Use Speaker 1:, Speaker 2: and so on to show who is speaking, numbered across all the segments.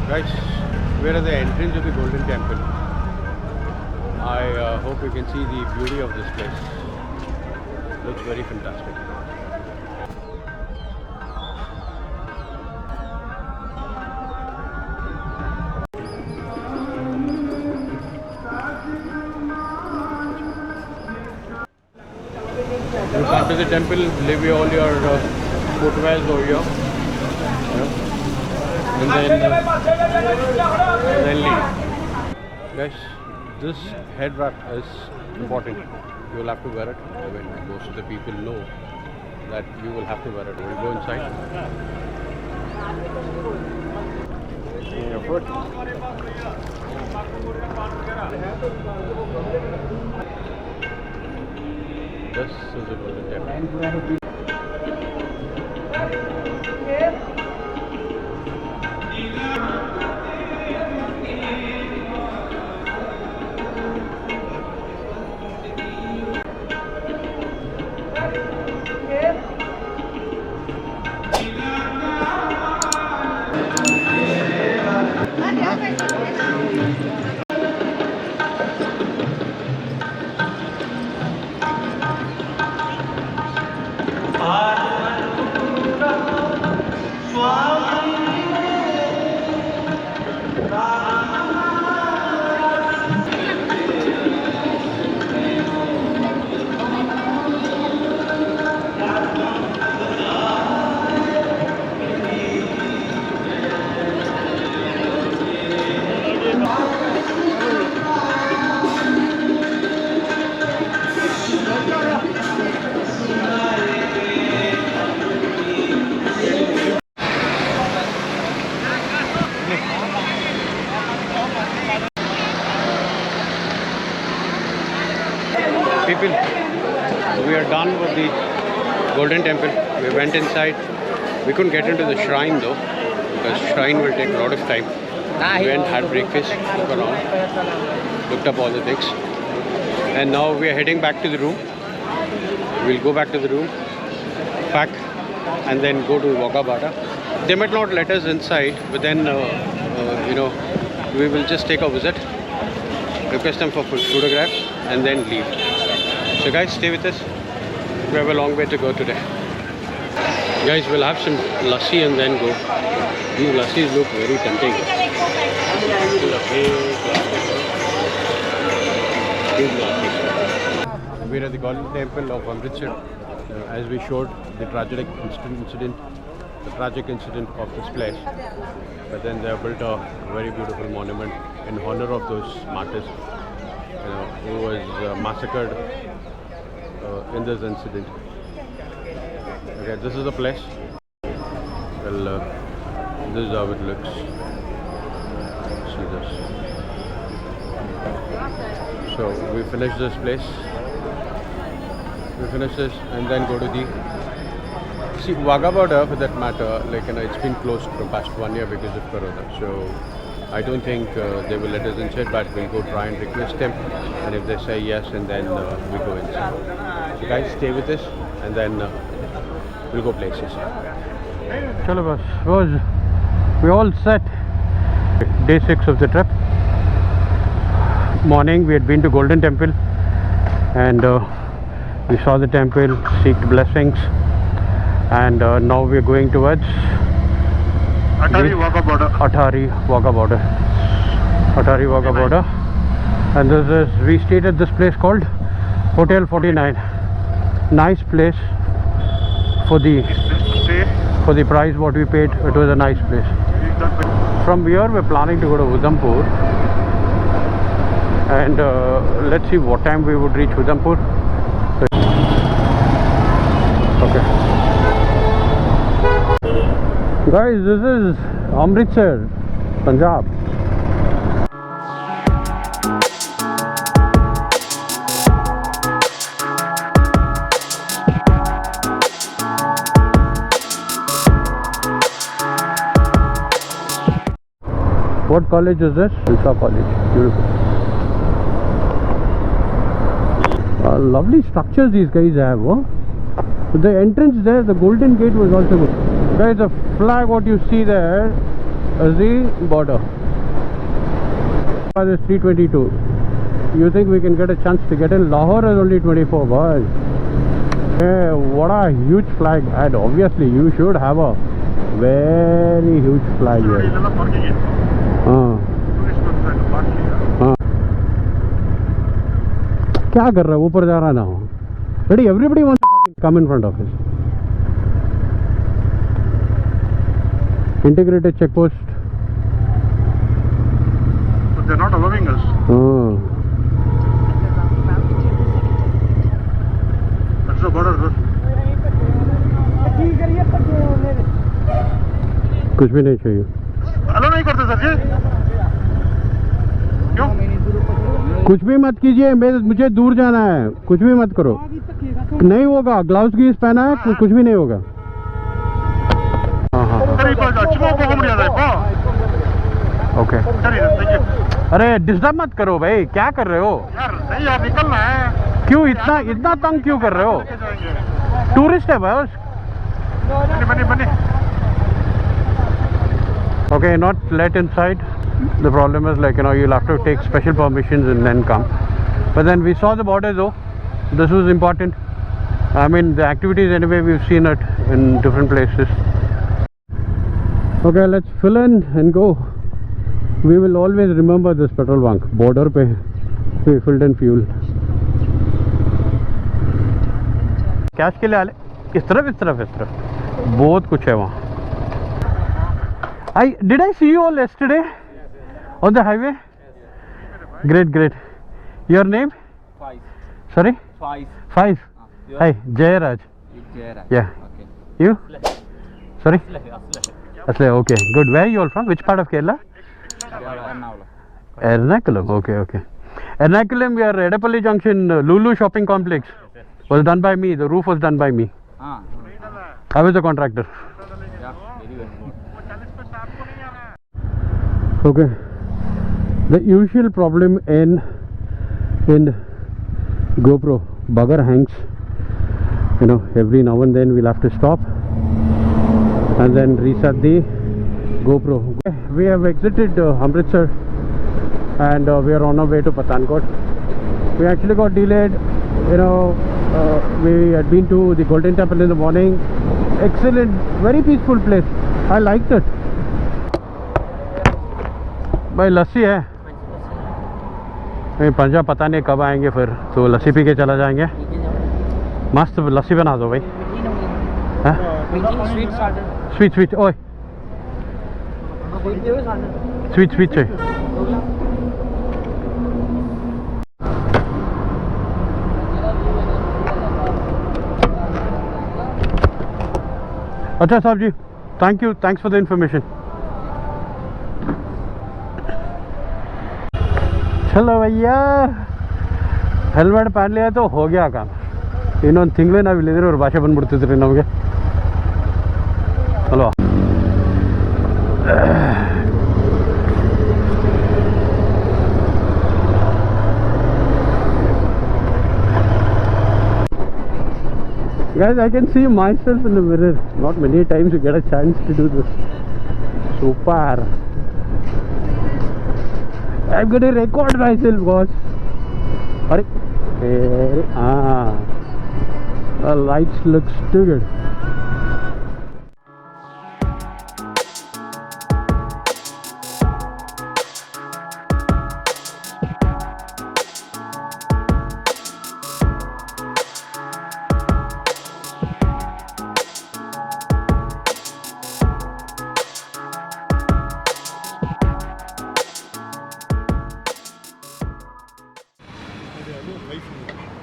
Speaker 1: Guys, we're at the entrance of the Golden Temple. I hope you can see the beauty of this place. Looks very fantastic. You come to the temple, leave all your footwears over here, and then leave. Guys, this head wrap is important. You will have to wear it. When most of the people know that you will have to wear it. We'll go inside. Your foot. This is a Golden Temple. People, we are done with the Golden Temple. We went inside. We couldn't get into the shrine though, because shrine will take a lot of time. We went, had breakfast, looked around, looked up all the things, and now we are heading back to the room. We'll go back to the room, pack, and then go to Wagah Border. They might not let us inside, but then we will just take a visit, request them for photograph, and then leave. So guys, stay with us. We have a long way to go today. Guys, we'll have some lassi and then go. These lassis look very tempting. We're at the Golden Temple of Amritsar. As we showed the tragic incident of this place. But then they have built a very beautiful monument in honor of those martyrs, who was massacred in this incident. Okay, this is the place. Well, this is how it looks. See this. So we finish this place. We finish this and then go to the Wagah Border, for that matter. It's been closed for the past 1 year because of Corona. So I don't think they will let us inside, but we'll go try and request them, and if they say yes, and then we go inside. So guys, stay with us, and then we'll go places. Chalo boss, we all set. Day 6 of the trip. Morning we had been to Golden Temple, and we saw the temple, seeked blessings, and now we are going towards
Speaker 2: Atari Wagah Border.
Speaker 1: Atari Wagah Border. And we stayed at this place called Hotel 49. Nice place for the price what we paid. It was a nice place. From here we're planning to go to Udhampur, and let's see what time we would reach Udhampur. Okay. Guys, this is Amritsar, Punjab. What college is this? Khalsa College. Beautiful. Lovely structures these guys have. Huh? The entrance there, the Golden Gate was also good. Guys, the flag what you see there the border. It's 322. You think we can get a chance to get in? Lahore is only 24, boys. Hey, what a huge flag. And obviously you should have a very huge flag here. क्या कर रहा है ऊपर जा रहा ना हो ready everybody wants to come in front of us. Integrated check post.
Speaker 2: But they're not allowing us. That's the border, sir.
Speaker 1: कुछ भी नहीं चाहिए.
Speaker 2: अलाउ नहीं करते सर जी. क्यों?
Speaker 1: कुछ भी मत कीजिए. मुझे दूर जाना है. कुछ भी मत करो. नहीं होगा. ग्लव्स की पहना है. कुछ भी नहीं होगा. ओके. अरे डिस्टर्ब मत करो भाई. क्या कर रहे हो
Speaker 2: यार? नहीं यार, निकलना है.
Speaker 1: क्यों इतना तंग क्यों कर रहे हो? टूरिस्ट है बस.
Speaker 2: बनी.
Speaker 1: Okay, not let inside. The problem is like, you'll have to take special permissions and then come. But then we saw the border though. This was important. I mean, the activities anyway, we've seen it in different places. Okay, let's fill in and go. We will always remember this petrol bunk. Border pe we filled in fuel. Cash के लिए आले. इस तरफ. बहुत कुछ है वहाँ. Did I see you all yesterday on the highway? Great. Your name?
Speaker 3: Five.
Speaker 1: Sorry? Five. Hi, Jayaraj.
Speaker 3: Jayaraj.
Speaker 1: Yeah.
Speaker 3: Okay.
Speaker 1: You? Sorry? Asle. Okay. Good. Where are you all from? Which part of Kerala? Ernakulam. Okay. Ernakulam, we are Edapalli Junction, Lulu Shopping Complex. Was done by me. The roof was done by me. I was the contractor.
Speaker 3: Yeah, very good.
Speaker 1: Okay. The usual problem in GoPro, bugger hangs. Every now and then we'll have to stop and then reset the GoPro. We have exited Amritsar and we are on our way to Pathankot. We actually got delayed. We had been to the Golden Temple in the morning. Excellent, very peaceful place. I liked it. भाई लस्सी है. नहीं पंजाब पता नहीं कब आएंगे फिर, तो लस्सी P के चला जाएंगे. मस्त लस्सी बना दो भाई. स्वीट ओए स्वीट चाहिए. अच्छा साहब जी, thanks for the information. चलो भैया, हेलमेट पहन लिया तो हो गया काम. ಇನ್ನೊಂದು ತಿಂಗಳು ನಾವು ಇಲ್ಲಿದ್ರೆ ಅವ್ರ ಭಾಷೆ ಬಂದ್ಬಿಡ್ತಿದ್ರಿ ನಮಗೆ. ಅಲ್ವಾ? Guys, I can see myself in the mirror. Not many times you get a chance to do this. Super. I'm going to record myself, boss. The lights look stupid.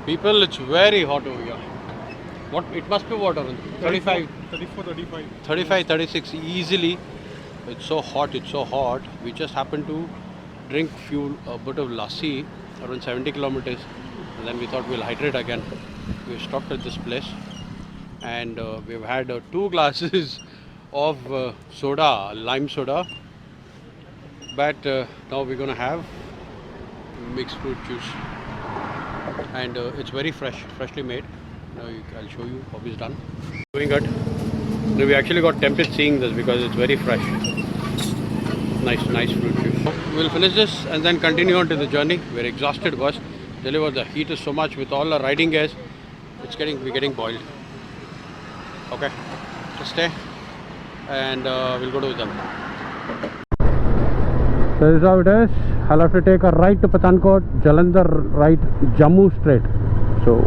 Speaker 1: People, it's very hot over here. What? It must be what, around 35?
Speaker 2: 34, 35.
Speaker 1: 35, 36 easily. It's so hot. We just happened to drink a bit of lassi around 70 kilometers. And then we thought we'll hydrate again. We stopped at this place. And we've had 2 glasses of soda, lime soda. But now we're going to have mixed fruit juice. And it's very freshly made. Now I'll show you how it's done. Doing good. So we actually got tempted seeing this because it's very fresh. Nice fruit juice. We'll finish this and then continue on to the journey. We're exhausted, boss. Tell you what, the heat is so much with all the riding gears. We're getting boiled. Okay, just stay and we'll go to them. So this is how it is. I'll have to take a right to Pathankot, Jalandhar right, Jammu straight. So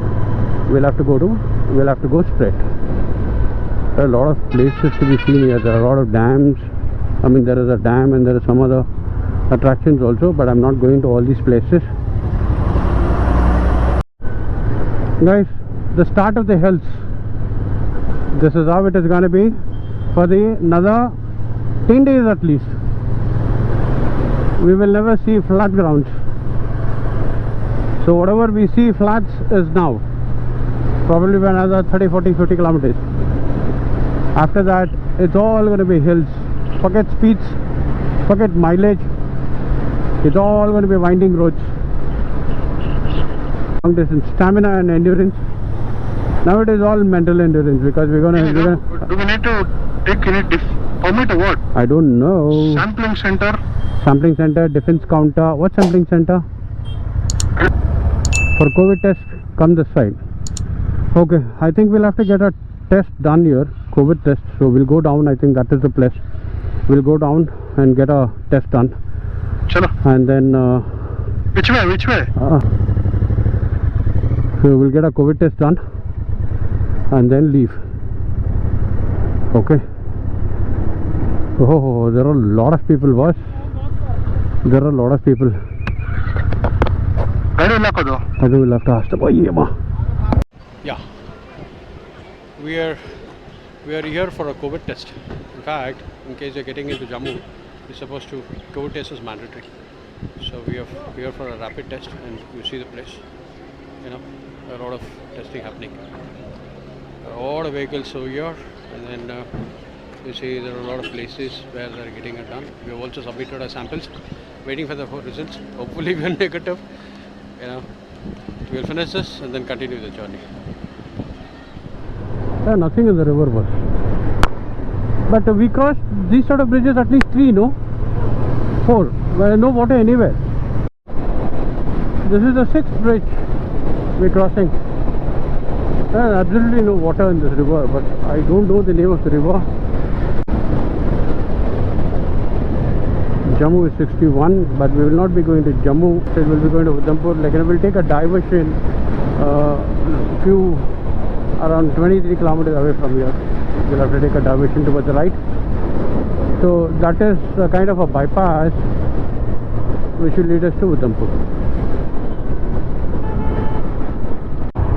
Speaker 1: we'll have to go straight. There are a lot of places to be seen here. There are a lot of dams. I mean, there is a dam and there are some other attractions also, but I'm not going to all these places. Guys, the start of the hills. This is how it is going to be for another 10 days at least. We will never see flat grounds. So whatever we see flats is now. Probably for another 30, 40, 50 kilometers. After that, it's all going to be hills. Forget speeds, forget mileage. It's all going to be winding roads. Long distance stamina and endurance. Now it is all mental endurance because we're going to...
Speaker 2: Do we need to take any permit or what?
Speaker 1: I don't know.
Speaker 2: Sampling center.
Speaker 1: Sampling center, defense counter. What sampling center? For COVID test, come this side. Okay, I think we'll have to get a test done here, COVID test. So we'll go down. I think that is the place. We'll go down and get a test done.
Speaker 2: Chalo.
Speaker 1: And then...
Speaker 2: Which way?
Speaker 1: So we'll get a COVID test done and then leave. Okay. Oh, there are a lot of people, boss. There are a lot of people.
Speaker 2: I think
Speaker 1: we'll have to ask them. Yeah. We are here for a COVID test. In fact, in case you're getting into Jammu, you're supposed to, COVID test is mandatory. So we are here for a rapid test, and you see the place. You know, a lot of testing happening. A lot of vehicles over here, and then you see there are a lot of places where they're getting it done. We have also submitted our samples, waiting for the results. Hopefully we are negative. You know, we'll finish this and then continue the journey. Yeah, nothing in the river was. But we crossed these sort of bridges at least 3, no? 4. Well, no water anywhere. This is the 6th bridge we're crossing. There's absolutely no water in this river, but I don't know the name of the river. Jammu is 61, but we will not be going to Jammu. We will be going to Udhampur. Like, we'll take a diversion around 23 kilometers away from here. We'll have to take a diversion towards the right. So that is a kind of a bypass which will lead us to Udhampur.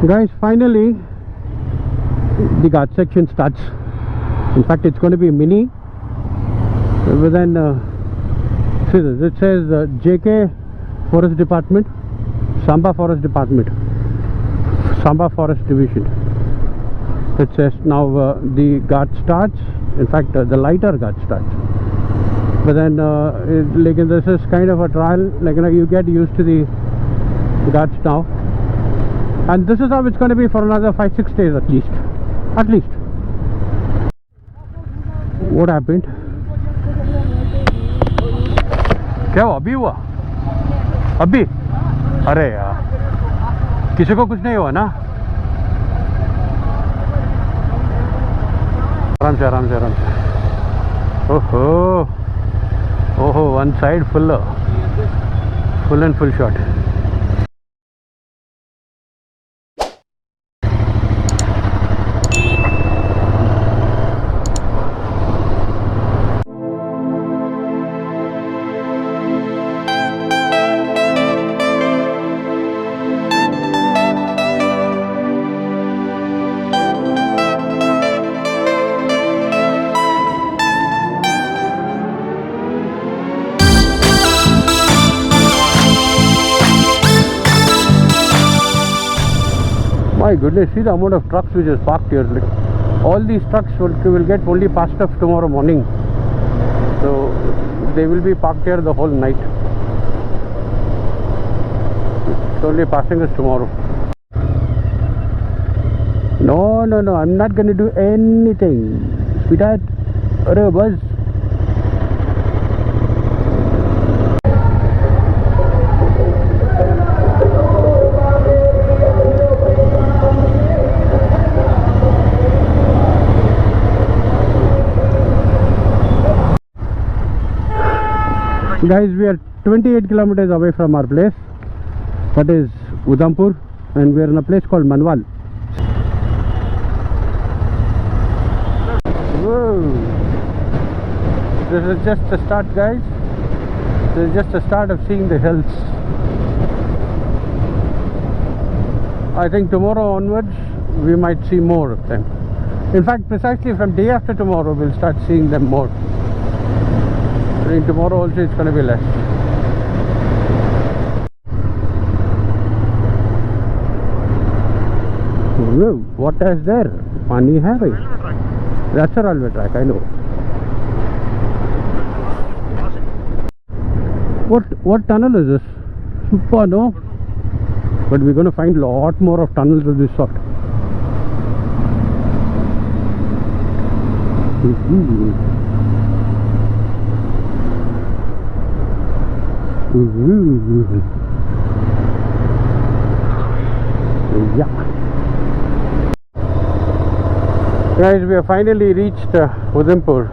Speaker 1: Guys, finally the Ghat section starts. In fact, it's going to be mini. Within see this, it says JK Forest Department, Samba Forest Department, Samba Forest Division. It says now the Ghat starts. In fact, the lighter Ghat starts. But then like this is kind of a trial. Like, you know, you get used to the Ghats now. And this is how it's going to be for another 5-6 days at least. At least. What happened? क्या हुआ? अभी हुआ? अभी? अरे यार, किसी को कुछ नहीं हुआ ना? आराम से, आराम से, आराम से. ओहो, ओहो, one side full and full shot. My goodness, see the amount of trucks which is parked here. Like, all these trucks will get only passed off tomorrow morning. So they will be parked here the whole night. It's only passing us tomorrow. No, no, no, I'm not going to do anything. Sweetheart, buzz. Guys, we are 28 kilometers away from our place. That is Udhampur, and we are in a place called Manwal. Whoa. This is just the start, guys. This is just the start of seeing the hills. I think tomorrow onwards we might see more of them. In fact, precisely from day after tomorrow we'll start seeing them more. I think tomorrow also it's going to be less. Whoa, what is there? Pani hai bhai. That's a railway track, I know. What tunnel is this? Super, no? But we're going to find a lot more of tunnels of this sort. Yeah. Guys, we have finally reached Udhampur.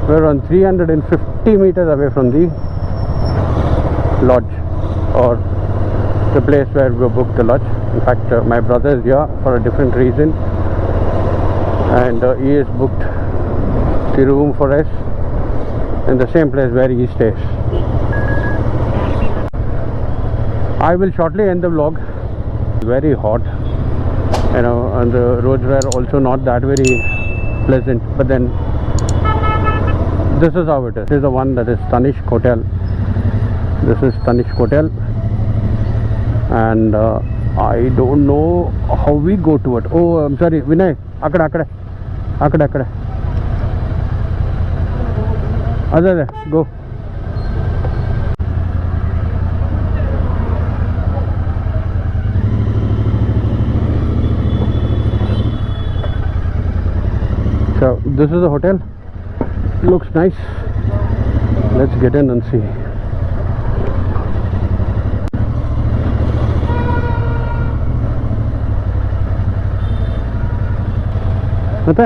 Speaker 1: We're on 350 meters away from the lodge, or the place where we booked the lodge. In fact, my brother is here for a different reason, and he has booked the room for us in the same place where he stays. I will shortly end the vlog. Very hot, you know, and the roads were also not that very pleasant, but then this is how it is. This is the one that is Tanishq Hotel. This is Tanishq Hotel, and I don't know how we go to it. Oh, I'm sorry, Vinay, akada. Go. So this is the hotel. Looks nice. Let's get in and see. ಮತ್ತೆ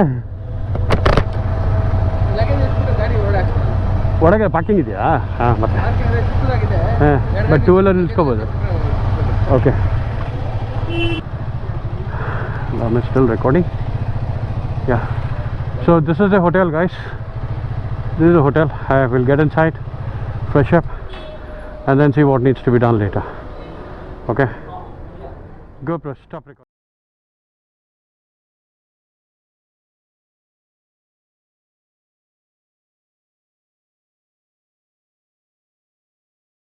Speaker 1: ಒಳಗೆ parking ಇದೆಯಾ? ಹಾಂ, ಮತ್ತೆ ಹಾಂ, but two wheeler ನಿಲ್ಸ್ಕೋಬೋದು. Okay, I'm still recording. Yeah, so this is the hotel, guys. This is the hotel. I will get inside, fresh up, and then see what needs to be done later. Okay, GoPro, stop recording.